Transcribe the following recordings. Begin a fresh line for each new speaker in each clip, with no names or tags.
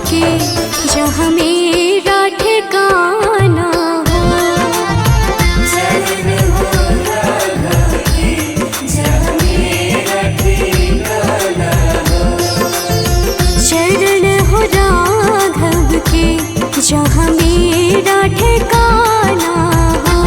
के जहाँ मेरा ठिकाना हो।
शरण हो राघव के जहाँ मेरा ठिकाना हो।
शरण हो राघव के जहाँ मेरा ठिकाना हो।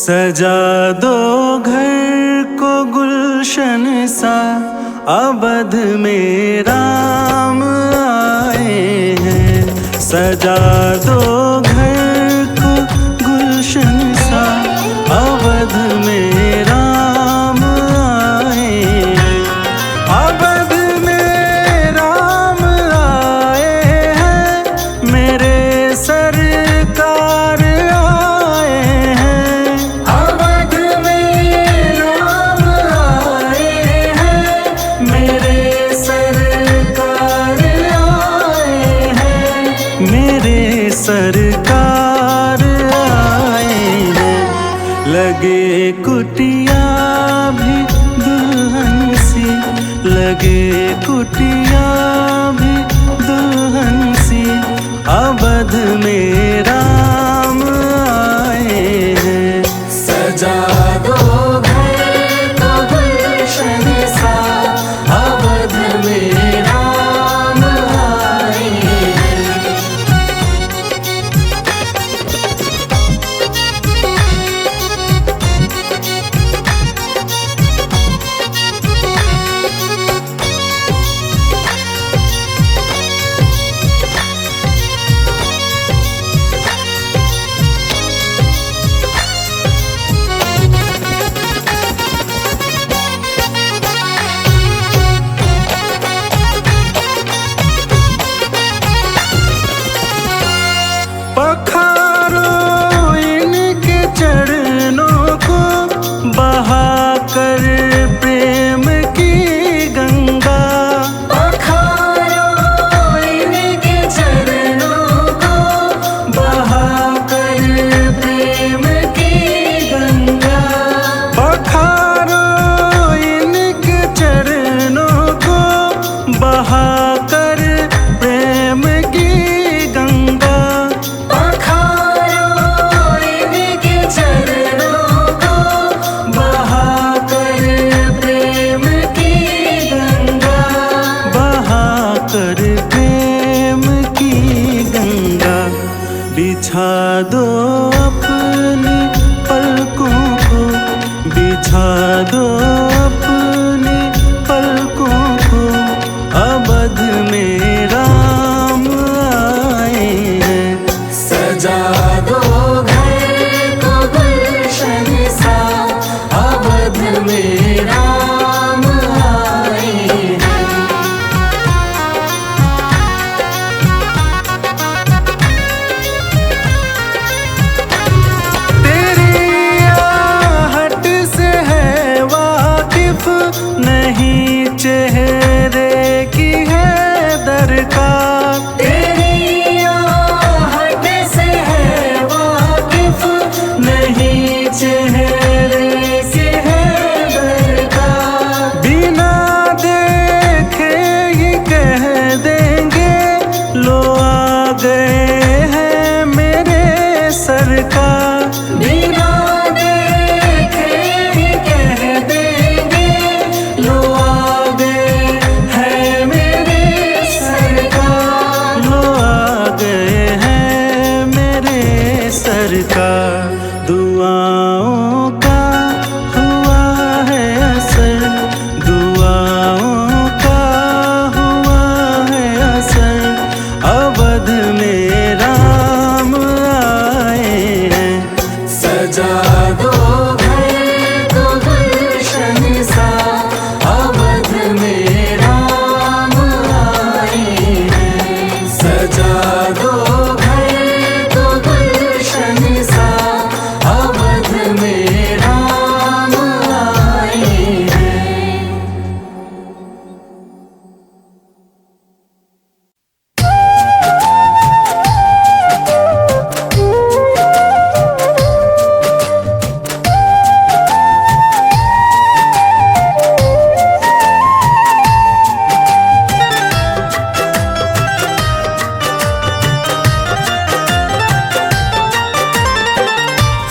सजा दो घर को गुलशन सा, अवध में राम आए हैं। सजा दो घर को गुलशन सा, अवध में राम आए हैं। अवध में राम आए हैं, मेरे सरकार आए हैं। अवध में राम आए हैं, मेरे सरकार आए हैं। मेरे सरकार आए हैं। लगे कुटिया भी दुल्हन सी, लगे कुटिया भी दुल्हन सी, अवध में राम आए हैं। सजा दो घर को गुलशन सा, अवध में राम आए हैं। पखारो इनके चरणों को, बहाकर प्रेम की गंगा। पखारो इनके चरणों को, बहाकर प्रेम की गंगा। पखारो इनके चरणों को, बहाकर प्रेम की गंगा। बिछा दो अपनी पलकों को, बिछा दो अपनी पलकों को, अवध में राम आए हैं। सजा दो घर को गुलशन सा, अवध में राम आए हैं। नहीं चेहरे की है दरकार, तेरी आहट से है वाकिफ। नहीं चेहरे की है दरकार, बिना देखे ही कह देंगे लो आ गए हैं मेरे सरकार। बिना सरकार दुआओं का हुआ है असर, दुआओं का हुआ है असर, अवध में राम आए हैं। सजा दो घर को गुलशन सा, अवध में राम आए हैं। सजा दो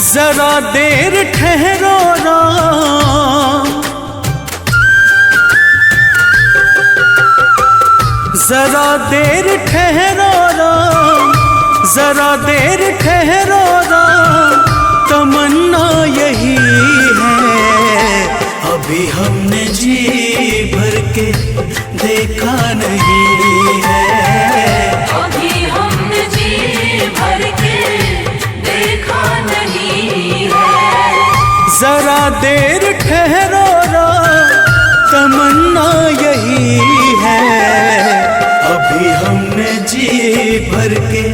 जरा देर ठहरो राम, जरा देर ठहरो राम, जरा देर ठहरो राम, तमन्ना यही है। अभी हमने जी भर के देखा नहीं है,
अभी हमने जी भर के देखा नहीं है।
जरा देर ठहरो ना, तमन्ना यही है। अभी हमने जी भर के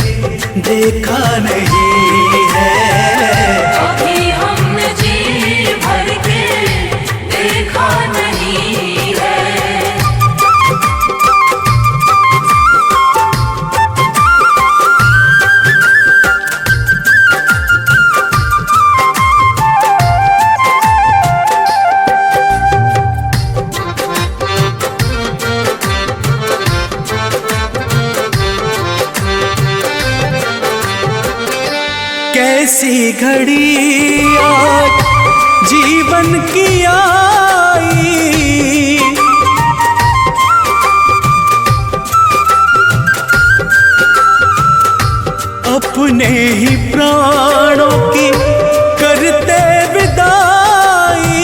देखा नहीं है,
अभी हमने जी भर के देखा नहीं है।
कैसी घड़ी आज जीवन की आई, अपने ही प्राणों की करते विदाई।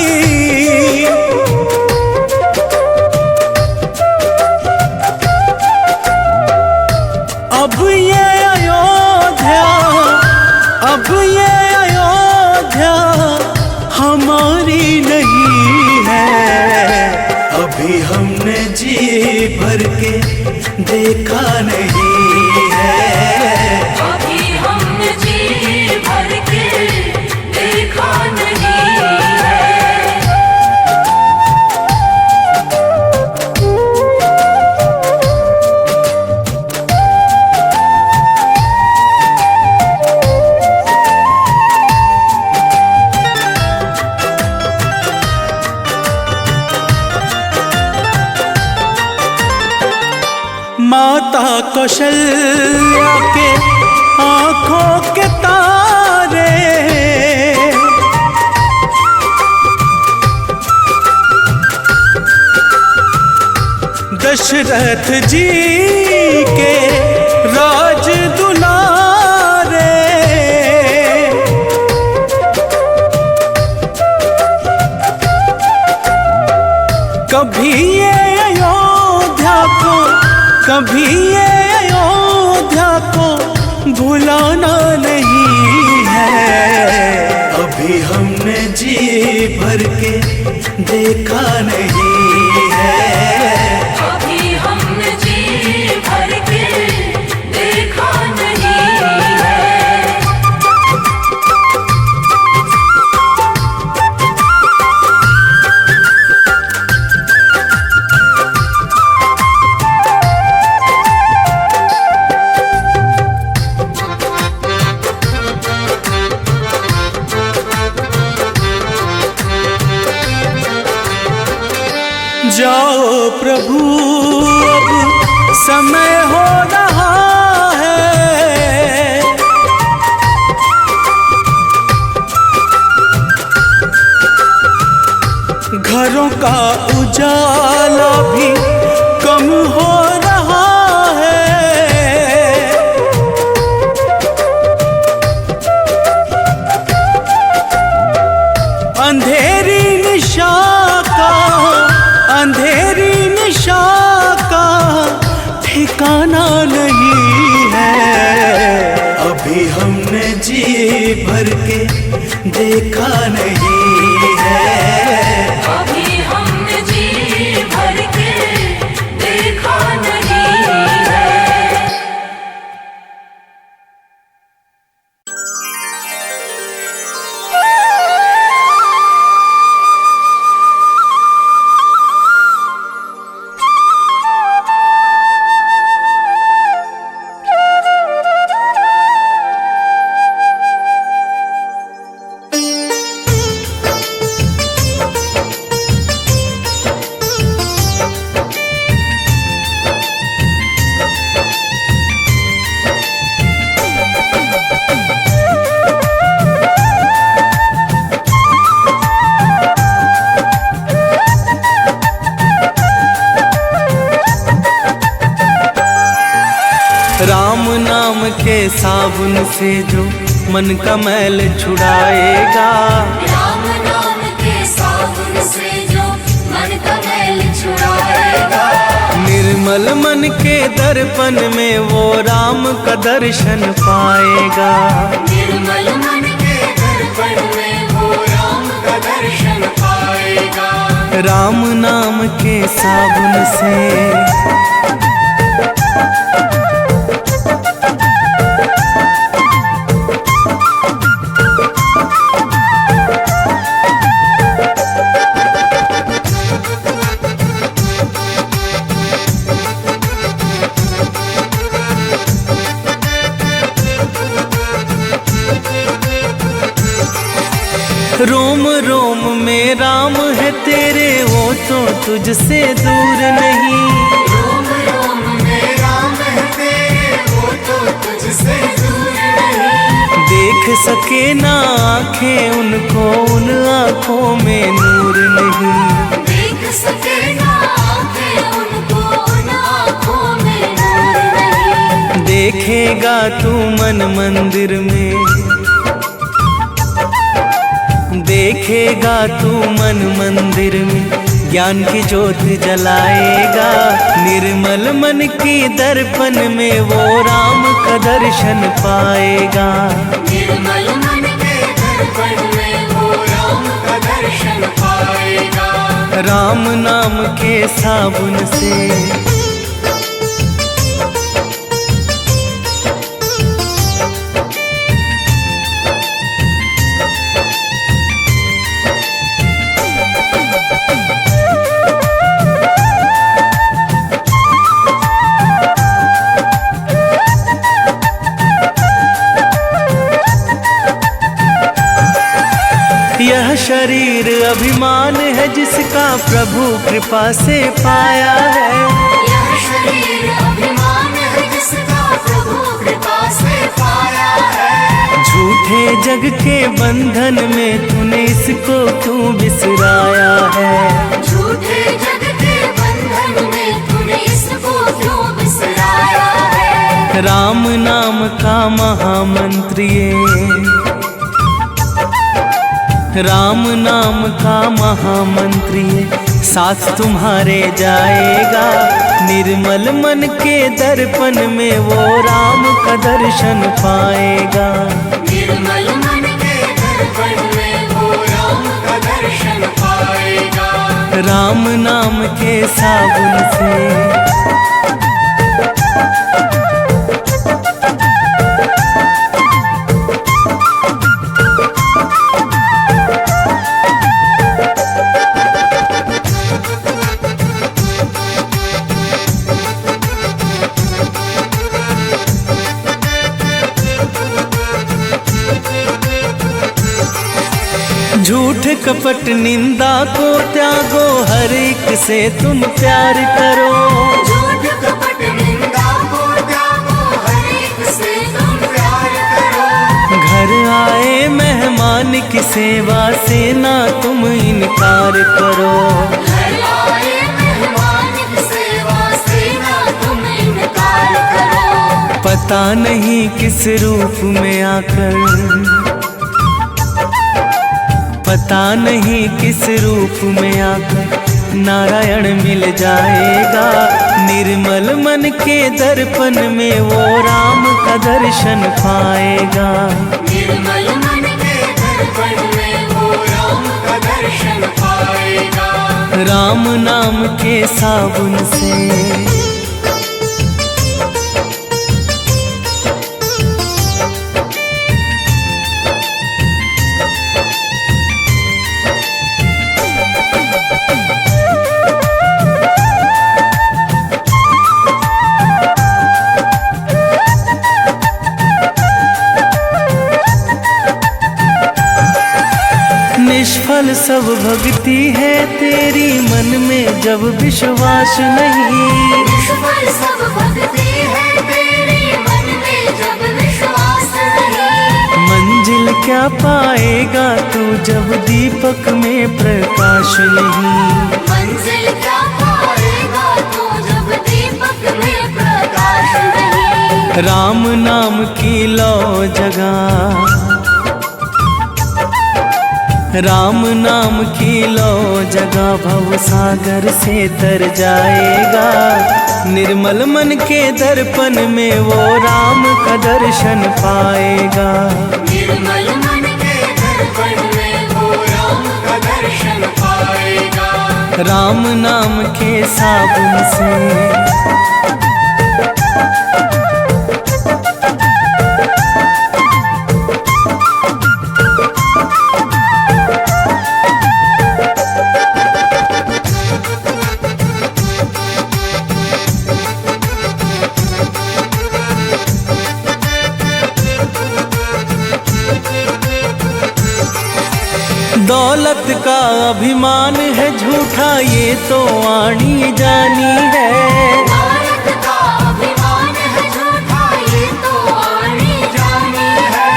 अब ये अयोध्या, अब ये अयोध्या हमारी नहीं है। अभी हमने जी भर के देखा नहीं है,
अभी हमने जी भर के देखा नहीं है।
माता कौशल्या के आंखों के तारे, दशरथ जी के राज दुलारे। कभी ये अयोध्या को, कभी ये अयोध्या को भुलाना नहीं है। अभी हमने जी भर के देखा नहीं है,
अभी हमने जी भर के देखा नहीं है।
जाओ प्रभु अब समय हो रहा है, घरों का उजाला भी कम हो रहा है। अंधेरी निशा का, अंधेरी निशा का ठिकाना नहीं है। अभी हमने जी भर के देखा नहीं है,
अभी हमने जी भर के देखा नहीं है।
राम नाम के साबुन से जो मन का मैल छुड़ाएगा।
राम नाम के साबुन से जो मन का मैल छुड़ाएगा।
निर्मल मन के दर्पण में वो राम का दर्शन पाएगा।
निर्मल मन के दर्पण में वो राम का दर्शन पाएगा।
राम नाम के साबुन से रोम रोम में राम है तेरे, वो तो तुझसे दूर नहीं।
रोम रोम में राम है तेरे, वो तो तुझसे दूर नहीं।
देख सके ना आँखें उनको, उन आँखों में नूर नहीं।
देख सके ना आँखें उनको, उन आँखों में नूर नहीं।
देखेगा तू मन मंदिर में, देखेगा तू मन मंदिर में, ज्ञान की ज्योत जलाएगा। निर्मल मन की दर्पण में वो राम का दर्शन पाएगा।
निर्मल मन के दर्पण में वो राम का दर्शन पाएगा।
राम नाम के साबुन से यह शरीर अभिमान है जिसका प्रभु कृपा से पाया है।
यह शरीर अभिमान है जिसका प्रभु कृपा से पाया है।
झूठे जग के बंधन में तूने इसको क्यों बिसराया है।
झूठे जग के बंधन में तूने इसको क्यों बिसराया है।
राम नाम का महामंत्र ये, राम नाम का महामंत्र ये साथ तुम्हारे जाएगा। निर्मल मन के दर्पण में वो राम का दर्शन पाएगा।
निर्मल मन के दर्पण में वो राम का दर्शन पाएगा।
राम नाम के साबुन से झूठ कपट निंदा को त्यागो, हर एक से तुम प्यार करो।
झूठ कपट निंदा को त्यागो, हर एक से तुम प्यार करो।
घर आए मेहमान की सेवा से ना तुम इनकार करो।
घर आए मेहमान की सेवा से ना तुम इनकार करो।
पता नहीं किस रूप में आकर, पता नहीं किस रूप में आकर नारायण मिल जाएगा। निर्मल मन के दर्पण में वो राम का दर्शन पाएगा।
निर्मल मन के दर्पण में वो राम का दर्शन पाएगा।
राम नाम के साबुन से निष्फल सब भक्ति है तेरी, मन में जब विश्वास नहीं।
निष्फल सब भक्ति है तेरी, मन में जब विश्वास नहीं।
मंजिल क्या पाएगा तू जब दीपक में प्रकाश नहीं।
मंजिल क्या पाएगा तू जब दीपक में प्रकाश नहीं।
राम नाम की लो जगा, राम नाम की लो जगा, भव सागर से तर जाएगा। निर्मल मन के दर्पण में वो राम का दर्शन पाएगा।
निर्मल मन के दर्पण में वो राम का दर्शन पाएगा।
राम नाम के साबुन से दौलत का अभिमान है झूठा, ये तो आनी जानी है।
दौलत का अभिमान है झूठा, ये तो आनी जानी है।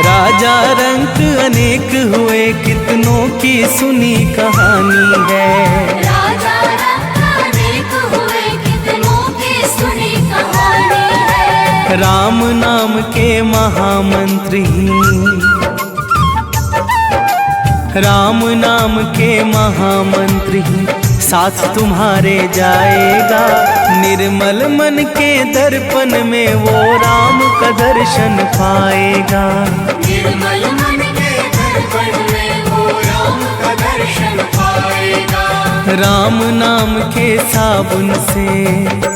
राजा रंक अनेक हुए, कितनों की सुनी कहानी है।
राजा रंक अनेक हुए, कितनों की सुनी कहानी है।
राम नाम के महामंत्री, राम नाम के महामंत्री साथ तुम्हारे जाएगा। निर्मल मन के दर्पण में वो राम का दर्शन पाएगा।
निर्मल मन के दर्पण में वो राम का दर्शन पाएगा।
राम नाम के साबुन से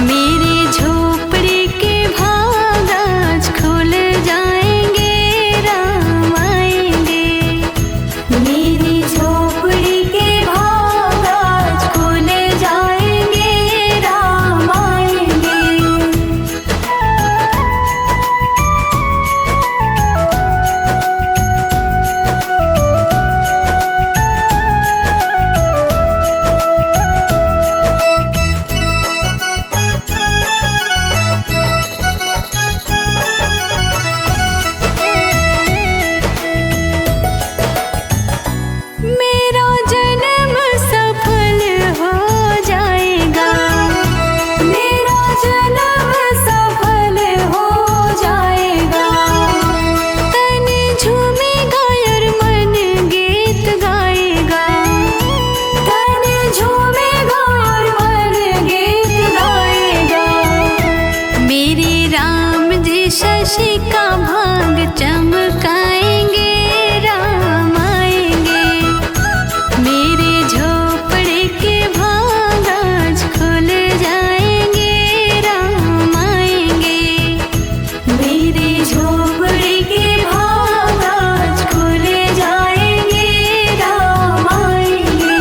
मेरे खुशी का भाग चमकाएंगे, राम आएंगे। मेरे झोपड़े के भाग आज खुल जाएंगे, राम आएंगे। मेरे झोपड़े के भाग आज खुल जाएंगे, राम आएंगे।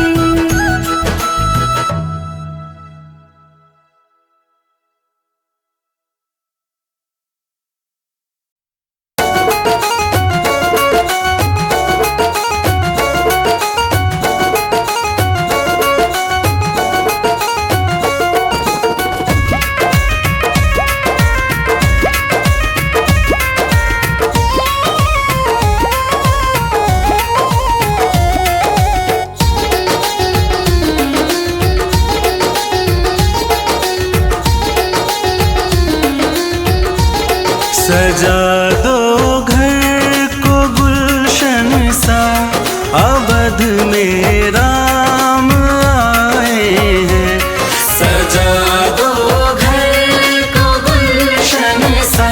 सजा दो घर को गुलशन सा, अवध में राम आए हैं। सजा दो घर को गुलशन सा,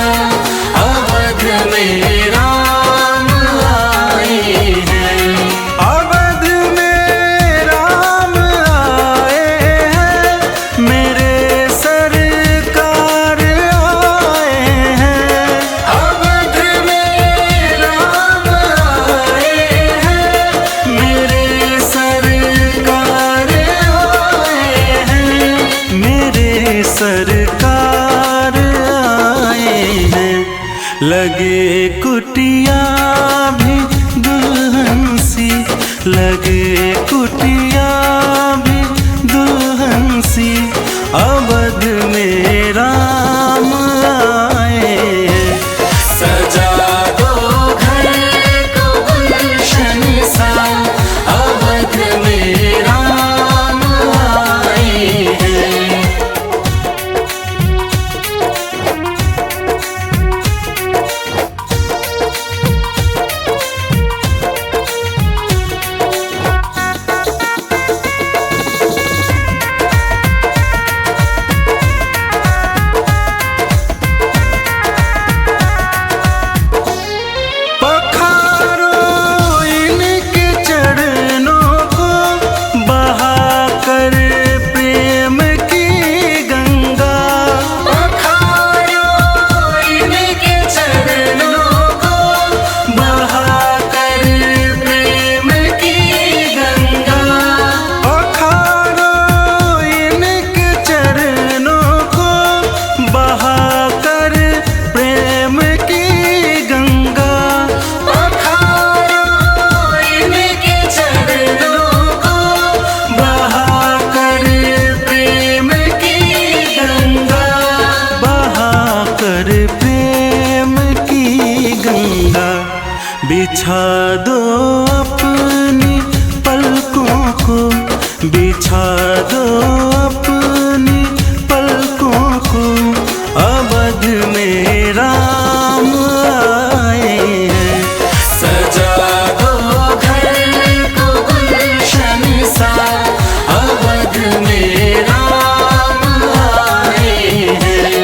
अवध में राम आए हैं। अवध में राम आए हैं, मेरे सरकार आए हैं। अवध में राम आए हैं, मेरे सरकार आए हैं। मेरे सरकार आए हैं। लगे कुटिया भी दुल्हन सी, लगे कुटिया भी दुल्हन सी, अवध में राम आए हैं। सजा दो घर को गुलशन सा, अवध में राम आए हैं। पखारो इनके चरणों को, बहाकर प्रेम की गंगा। पखारो इनके चरणों को, बहाकर प्रेम की गंगा। पखारो इनके चरणों को, बहाकर प्रेम की गंगा। पखारो इनके चरणों को, बहाकर प्रेम की गंगा। बहाकर प्रेम की गंगा। बिछा दो अपनी पलकों को, बिछा दो अपनी पलकों को, अवध में राम आए हैं। सजा दो घर को गुलशन सा, अवध में राम आए हैं।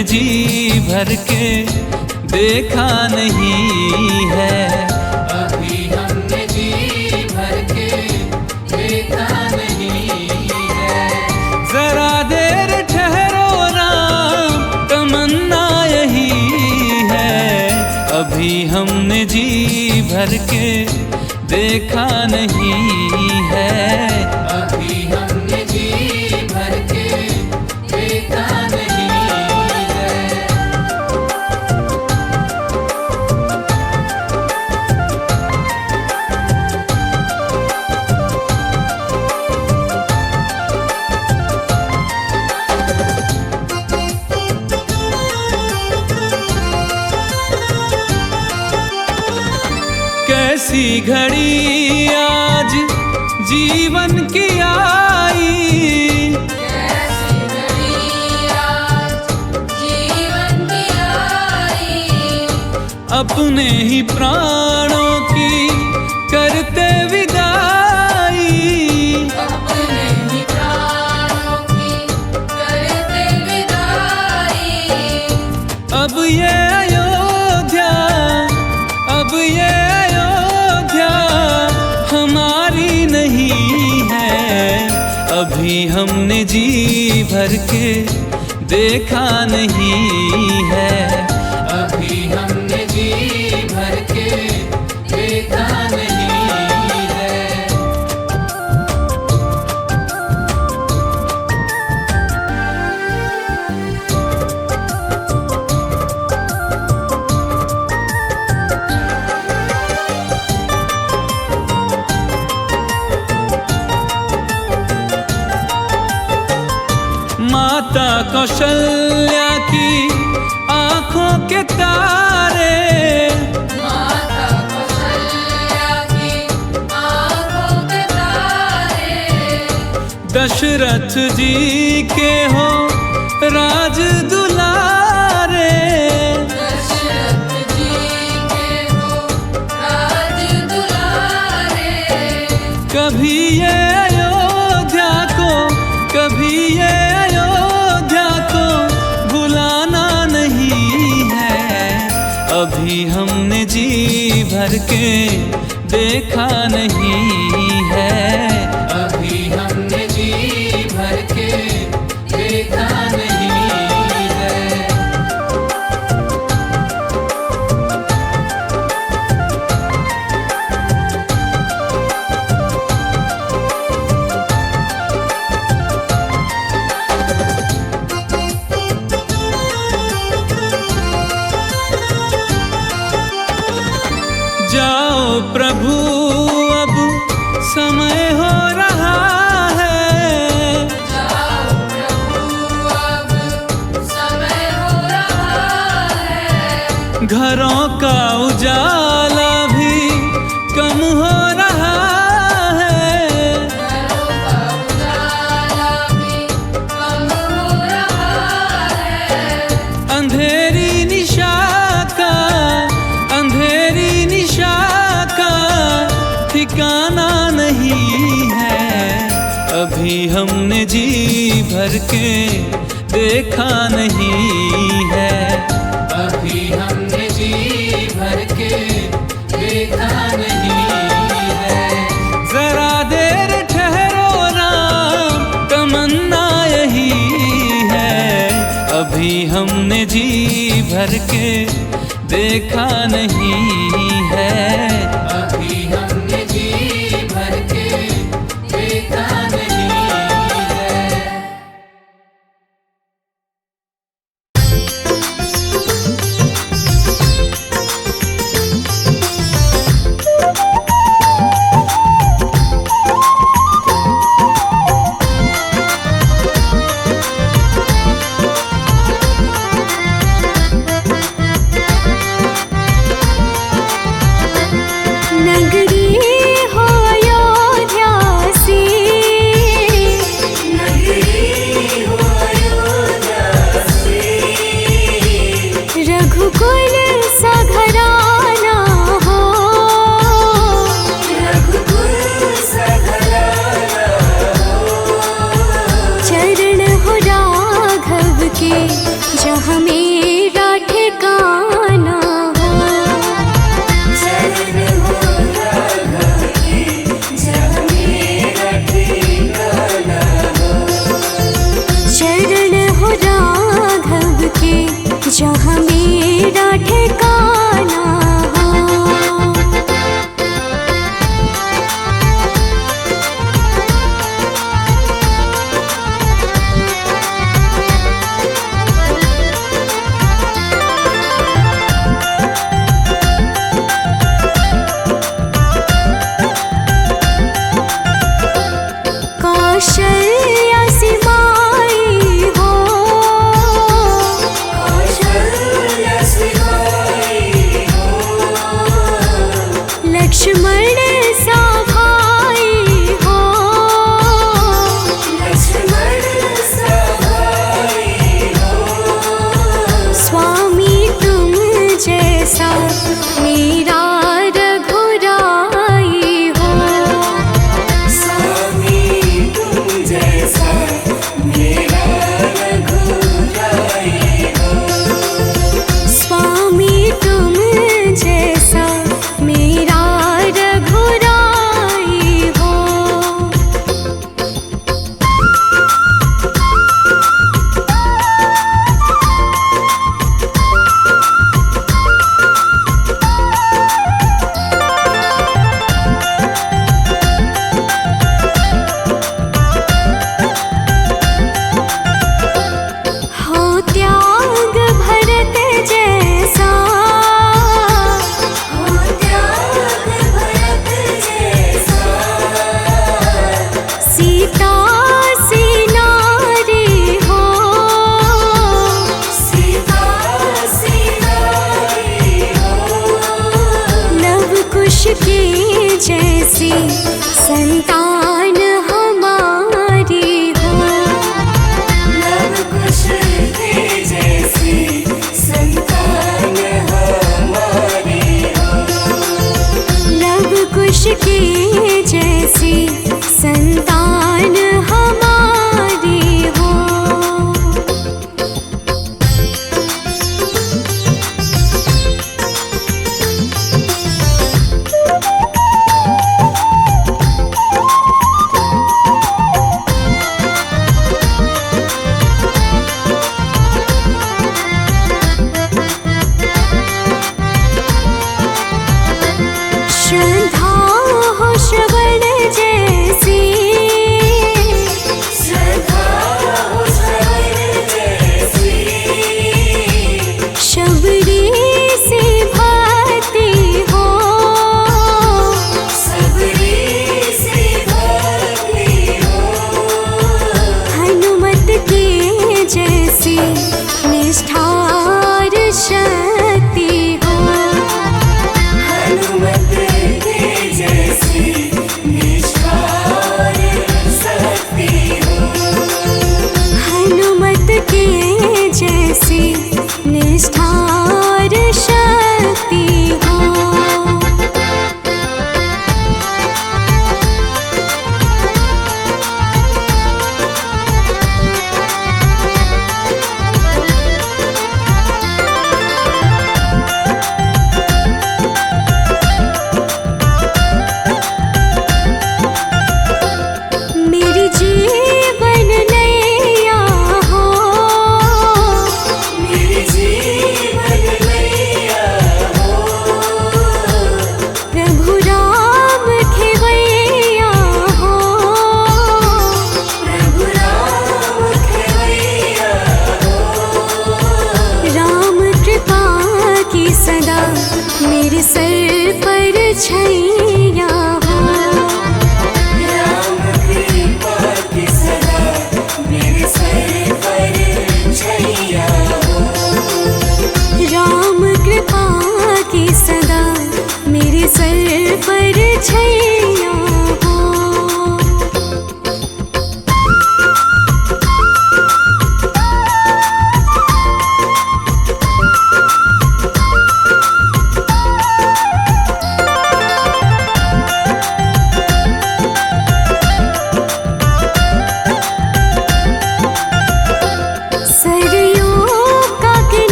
हमने जी भर के देखा नहीं है।
अभी हमने जी भर के देखा नहीं है।
जरा देर ठहरो राम, तमन्ना यही है। अभी हमने जी भर के देखा नहीं है।
अभी हमने जी भर के देखा नहीं है।
कैसी घड़ी आज जीवन की आई,
कैसी घड़ी आज जीवन की आई।
अपने ही प्राणों की करते विदाई।
अपने ही प्राणों की करते विदाई।
अब ये अयोध्या, अब ये अयोध्या हमारी नहीं है। अभी हमने जी भर के देखा नहीं है।
अभी हमने जी भर के देखा नहीं है।
माता कौशल्या की आंखों के तारे,
माता कौशल्या की आंखों के तारे।
दशरथ जी के हो राज दुलारे।
दशरथ जी के हो राज दुलारे।
कभी ये अयोध्या को, कभी ये अयोध्या को भुलाना नहीं है। अभी हमने जी भर के देखा नहीं है।
अभी हमने जी भर के देखा नहीं है।
जाओ प्रभु अब समय हो रहा है।
जाओ प्रभु अब समय हो रहा है।
घरों का उजाला भी कम हो रहा है।
घरों का उजाला भी कम हो रहा है।
अंधेरी निशा का, अंधेरी निशा का ठिकाना नहीं है। अभी हमने जी भर के देखा नहीं है।
अभी हमने जी भर के देखा नहीं है।
जरा देर ठहरो राम, तमन्ना यही है। अभी हमने जी भर के देखा नहीं है।
अभी हमने जी भर के देखा नहीं है।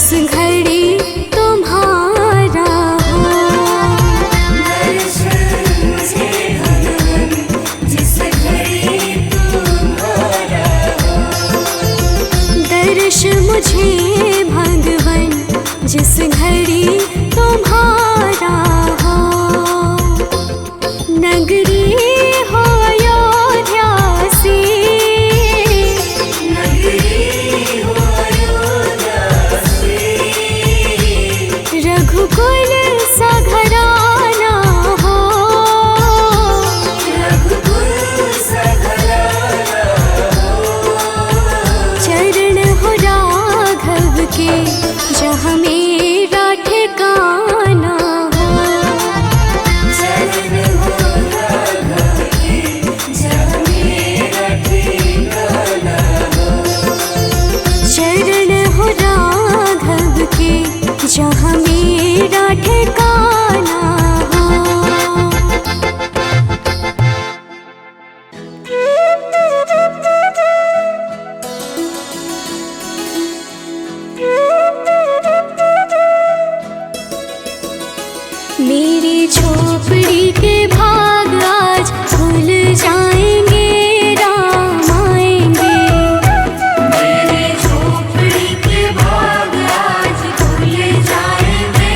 जिस घड़ी तुम्हारा हो। दर्श मुझे भगवन जिस घड़ी तुम्हारा हो। नगरी हो अयोध्या सी, रघुकुल सा घराना हो। चरण हो राघव के जहाँ मेरा ठिकाना हो। चरण हो राघव के जहाँ मेरा ठिकाना हो। मेरी झोपड़ी के भाग आज खुल जाएंगे, राम आएंगे। मेरी झोपड़ी के भाग आज खुल जाएंगे,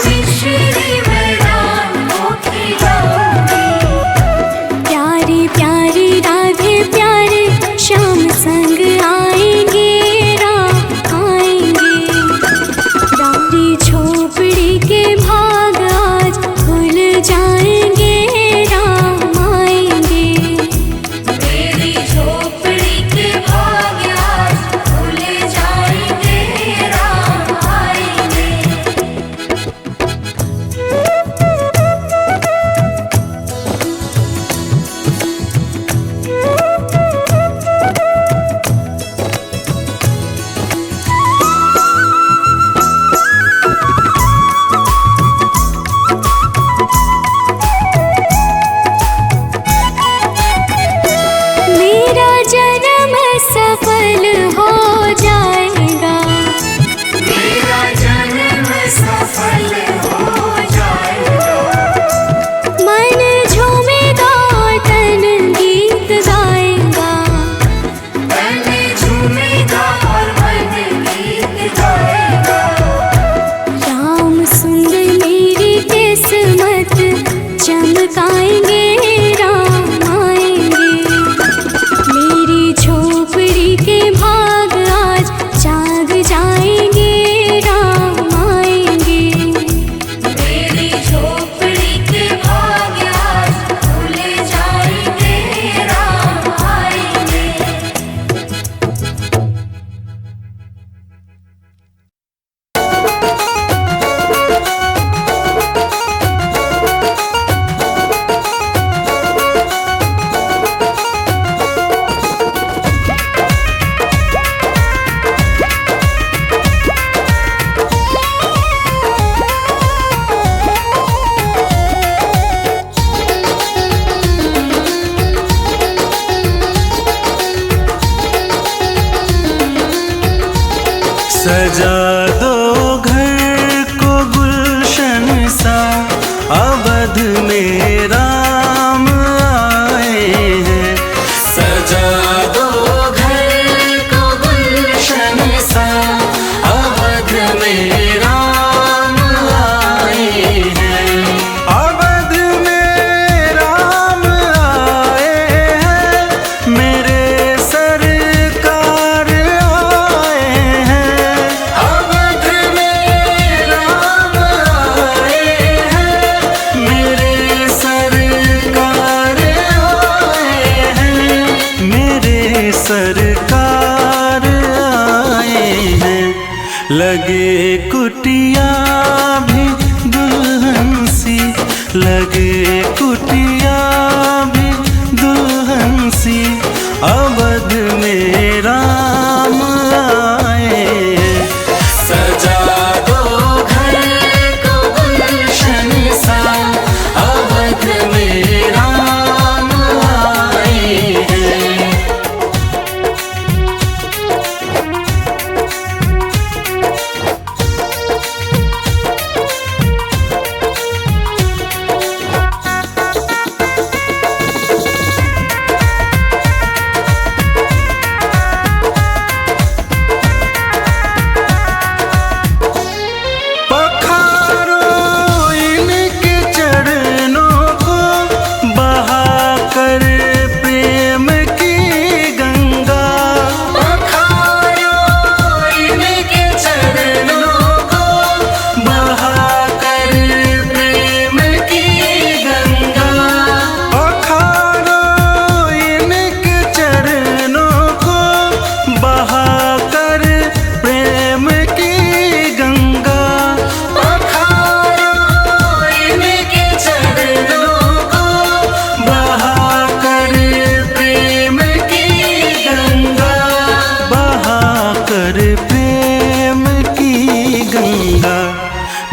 मिश्री में डाल को खिलाऊंगी।
प्यारी प्यारी राधे प्यारे श्याम संग आएंगे राम आएंगे। रानी झोपड़ी के भाग आज खुल जाएंगे राम आएंगे।
मेरी झोपड़ी के भाग आज खुल जाएंगे राम आएंगे।
मेरा जन्म सफल हो जाएगा।
मेरा जन्म सफल हो जाएगा।
मन झूमेगा तन गीत गाएगा।
तन झूमेगा और मन गीत गाएगा।
राम सुंदर मेरी किस्मत चमकाएंगे राम आएंगे। मेरी झोपड़ी के भाग आज जाग जाएंगे राम आएंगे।
मेरी झोपड़ी के भाग आज खुल जाएंगे राम आएंगे।
सजा दो घर को गुलशन सा, अवध में राम आए हैं। सजा दो घर को गुलशन सा, अवध में राम आए हैं। अवध में राम आए हैं, मेरे सरकार आए हैं। अवध में राम आए हैं, मेरे सरकार आए हैं। मेरे सरकार आए हैं। लगे कुटिया भी दुल्हन सी, लगे कुटिया भी दुल्हन सी, अवध में राम आए हैं। सजा दो घर को गुलशन सा, अवध में राम आए हैं।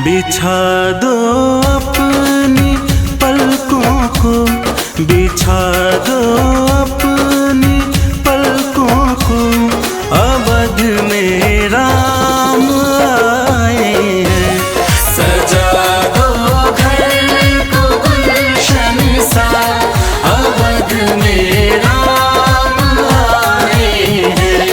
बिछा दो अपनी पलकों को, बिछा दो अपनी पलकों को, अवध में राम आए हैं। सजा दो घर को गुलशन सा, अवध में राम आए हैं।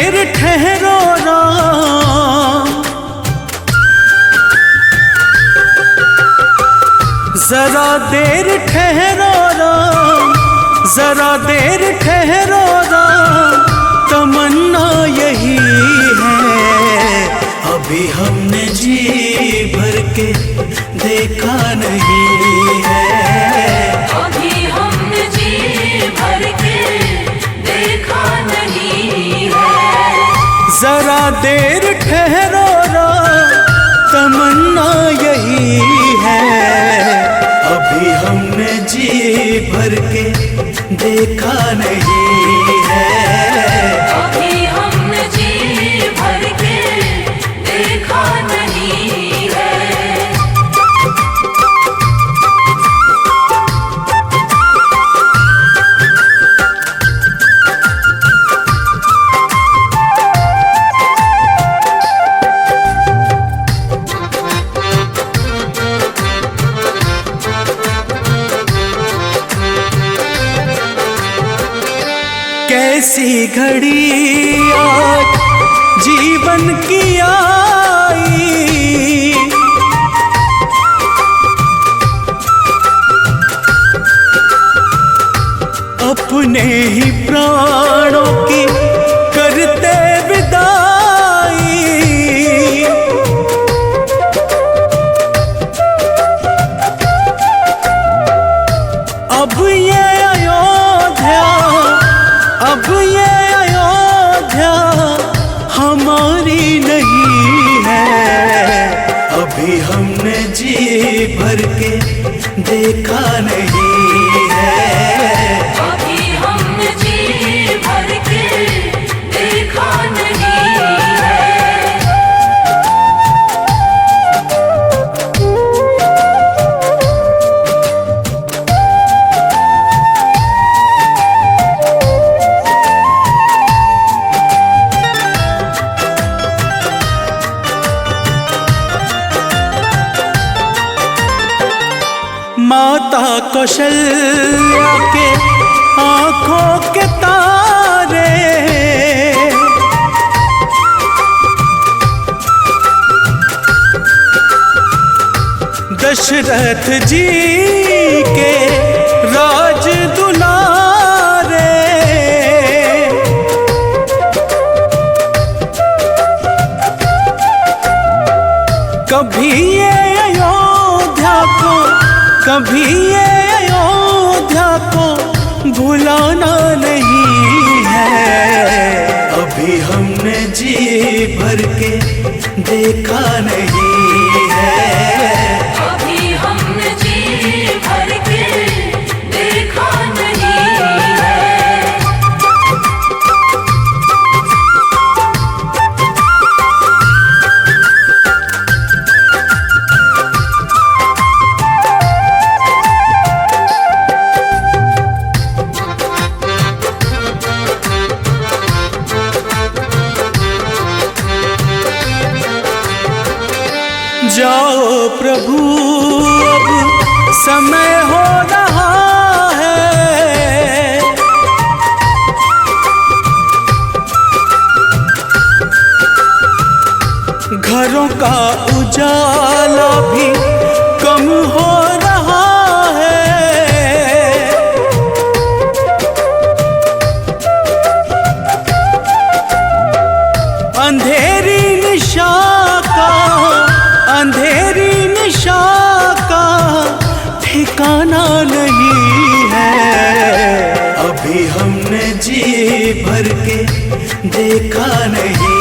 देर ठहरो राम, जरा देर ठहरो राम, जरा देर ठहरो राम, तमन्ना यही है। अभी हमने जी भर के देखा नहीं है,
अभी हमने जी भर के देखा नहीं है।
जरा देर ठहरो राम, तमन्ना यही है। अभी हमने जी भर के देखा नहीं है,
अभी हमने जी भर के देखा नहीं है।
कैसी घड़ी आज जीवन की आई, अपने ही प्राणों की करते विदाई। अब ये अयोध्या, अब ये अयोध्या हमारी नहीं है। अभी हमने जी भर के देखा नहीं है,
अभी हमने जी भर के देखा नहीं है।
माता कौशल्या के आंखों के तारे, दशरथ जी के राज दुलारे। कभी ये अयोध्या को, कभी ये अयोध्या को भुलाना नहीं है। अभी हमने जी भर के देखा नहीं है,
अभी हमने जी भर के देखा नहीं है।
जाओ प्रभु अब समय हो रहा है, घरों का उजाला भी कम हो रहा है। अंधेरी निशा का, अंधेरी निशा का ठिकाना नहीं है। अभी हमने जी भर के देखा नहीं